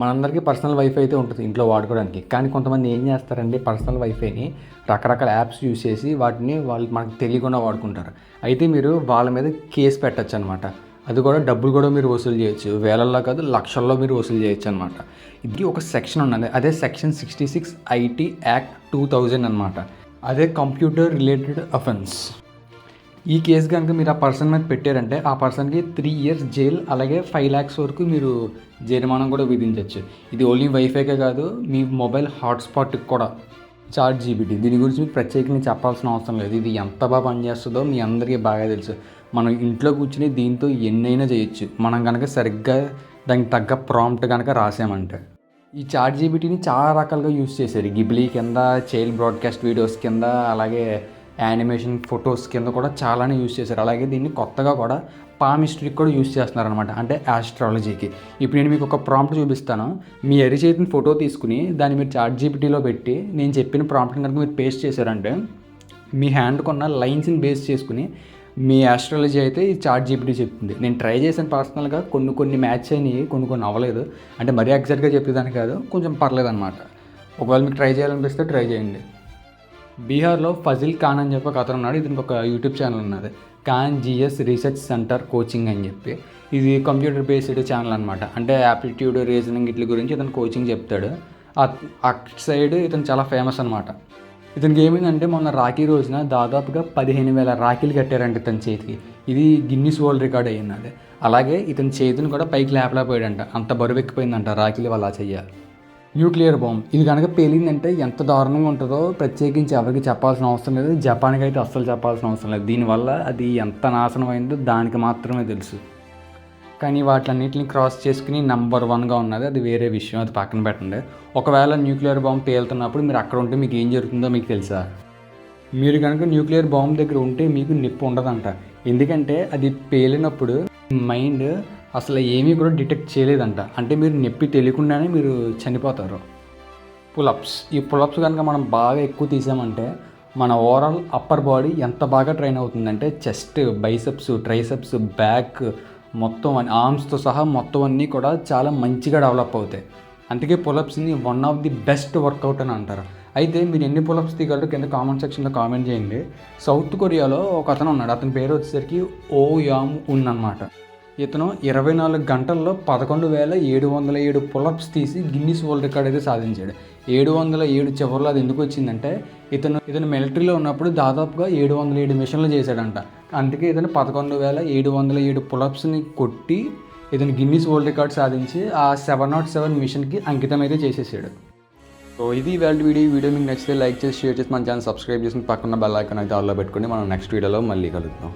మనందరికీ personal wifi అయితే ఉంటుంది ఇంట్లో వాడుకోవడానికి. కానీ కొంతమంది ఏం చేస్తారంటే పర్సనల్ వైఫైని రకరకాల యాప్స్ యూజ్ చేసి వాటిని వాళ్ళు మనకు తెలియకుండా వాడుకుంటారు. అయితే మీరు వాళ్ళ మీద కేసు పెట్టొచ్చనమాట. అది కూడా డబ్బులు కూడా మీరు వసూలు చేయొచ్చు. వేలల్లో కాదు లక్షల్లో మీరు వసూలు చేయొచ్చు అనమాట. ఇది ఒక సెక్షన్ ఉన్నది. అదే సెక్షన్ 66 ఐటీ యాక్ట్ 2000 అనమాట. అదే కంప్యూటర్ రిలేటెడ్ అఫెన్స్. ఈ కేసు కనుక మీరు ఆ పర్సన్ మీద పెట్టారంటే ఆ పర్సన్కి 3 years జైల్ అలాగే 5 lakhs వరకు మీరు జరిమానా కూడా విధించవచ్చు. ఇది ఓన్లీ వైఫైకే కాదు, మీ మొబైల్ హాట్స్పాట్కి కూడా. చాట్‌జీపీటీ దీని గురించి మీకు ప్రత్యేకంగా చెప్పాల్సిన అవసరం లేదు. ఇది ఎంత బాగా పనిచేస్తుందో మీ అందరికీ బాగా తెలుసు. మనం ఇంట్లో కూర్చుని దీంతో ఎన్నైనా చేయొచ్చు, మనం కనుక సరిగ్గా దానికి తగ్గ ప్రాంప్ట్ కనుక రాసామంటే. ఈ చాట్‌జీపీటీని చాలా రకాలుగా యూజ్ చేశారు. గిబ్లీ కింద, చైల్డ్ బ్రాడ్కాస్ట్ వీడియోస్ కింద, అలాగే యానిమేషన్ ఫొటోస్ కింద కూడా చాలానే యూజ్ చేశారు. అలాగే దీన్ని కొత్తగా కూడా పామిస్ట్రీకి కూడా యూజ్ చేస్తున్నారనమాట, అంటే ఆస్ట్రాలజీకి. ఇప్పుడు నేను మీకు ఒక ప్రాంప్ట్ చూపిస్తాను. మీ అరిచేతిని ఫోటో తీసుకుని దాన్ని మీరు చాట్‌జీపీటీలో పెట్టి నేను చెప్పిన ప్రాంప్ట్ని కనుక మీరు పేస్ట్ చేశారంటే మీ హ్యాండ్కి ఉన్న లైన్స్ని బేస్ చేసుకుని మీ ఆస్ట్రాలజీ అయితే ఈ చాట్‌జీపీటీ చెప్తుంది. నేను ట్రై చేశాను పర్సనల్గా, కొన్ని మ్యాచ్ అయినాయి, కొన్ని అవ్వలేదు. అంటే మరీ ఎగ్జాక్ట్గా చెప్పేదాన్ని కాదు, కొంచెం పర్లేదన్నమాట. ఒకవేళ మీకు ట్రై చేయాలనిపిస్తే ట్రై చేయండి. బీహార్లో ఫజిల్ ఖాన్ అని చెప్పి ఒక అతను ఉన్నాడు. ఇతనికి ఒక యూట్యూబ్ ఛానల్ ఉన్నది, Khan GS research centre coaching అని చెప్పి. ఇది కంప్యూటర్ బేస్డ్ ఛానల్ అనమాట. అంటే యాప్టిట్యూడ్, రీజనింగ్ వీటి గురించి ఇతను కోచింగ్ చెప్తాడు. అటు సైడ్ ఇతను చాలా ఫేమస్ అనమాట. ఇతనికి ఏమైందంటే మొన్న రాఖీ రోజున దాదాపుగా 15,000 రాఖీలు కట్టారంట ఇతని చేతికి. ఇది గిన్నిస్ వరల్డ్ రికార్డ్ అయ్యింది. అలాగే ఇతని చేతిని కూడా పైకి లేపలేకపోయాడంట, అంత బరువు ఎక్కిపోయిందంట రాఖీలు అలా చెయ్యాలి. న్యూక్లియర్ బాంబ్ ఇది కనుక పేలిందంటే ఎంత దారుణంగా ఉంటుందో ప్రత్యేకించి ఎవరికి చెప్పాల్సిన అవసరం లేదు. జపాన్కి అయితే అస్సలు చెప్పాల్సిన అవసరం లేదు. దీనివల్ల అది ఎంత నాశనం అయిందో దానికి మాత్రమే తెలుసు. కానీ వాటిలన్నింటిని క్రాస్ చేసుకుని నెంబర్ 1గా ఉన్నది, అది వేరే విషయం, అది పక్కన పెట్టండి. ఒకవేళ న్యూక్లియర్ బాంబ్ పేలుతున్నప్పుడు మీరు అక్కడ ఉంటే మీకు ఏం జరుగుతుందో మీకు తెలుసా? మీరు కనుక న్యూక్లియర్ బాంబ్ దగ్గర ఉంటే మీకు నొప్పి ఉండదంట. ఎందుకంటే అది పేలినప్పుడు మైండ్ అసలు ఏమీ కూడా డిటెక్ట్ చేయలేదంట. అంటే మీరు నొప్పి తెలియకుండానే మీరు చనిపోతారు. పులప్స్, ఈ పులప్స్ కనుక మనం బాగా ఎక్కువ తీసామంటే మన ఓవరాల్ అప్పర్ బాడీ ఎంత బాగా ట్రైన్ అవుతుందంటే చెస్ట్, బైసెప్స్, ట్రైసెప్స్, బ్యాక్ మొత్తం ఆర్మ్స్తో సహా మొత్తం అన్నీ కూడా చాలా మంచిగా డెవలప్ అవుతాయి. అందుకే పులప్స్ని one of the best workout అని అంటారు. అయితే మీరు ఎన్ని పులప్స్ తీయగలరు కింద కామెంట్ సెక్షన్లో కామెంట్ చేయండి. సౌత్ కొరియాలో ఒక అతను ఉన్నాడు. అతని పేరు వచ్చేసరికి ఓ యామ్ ఉన్ అనమాట. ఇతను 24 గంటల్లో 11,707 పులప్స్ తీసి గిన్నిస్ వరల్డ్ రికార్డ్ అయితే సాధించాడు. 707 చివరిలో అది ఎందుకు వచ్చిందంటే ఇతను మిలిటరీలో ఉన్నప్పుడు దాదాపుగా 707 మిషన్లు చేశాడంట. అందుకే ఇతను 11,707 పులప్స్ని కొట్టి ఇతను గిన్నిస్ వరల్డ్ రికార్డ్ సాధించి ఆ 707 మిషన్కి అంకితం అయితే చేసేసాడు. సో ఇది ఇవాళ వీడియో మీకు నచ్చితే లైక్ చేసి, షేర్ చేసి, మన ఛానల్ సబ్స్క్రైబ్ చేసి పక్కన బెల్ ఐకాన్ అయితే ఆల్లో పెట్టుకొని మనం నెక్స్ట్ వీడియోలో మళ్ళీ కలుద్దాం.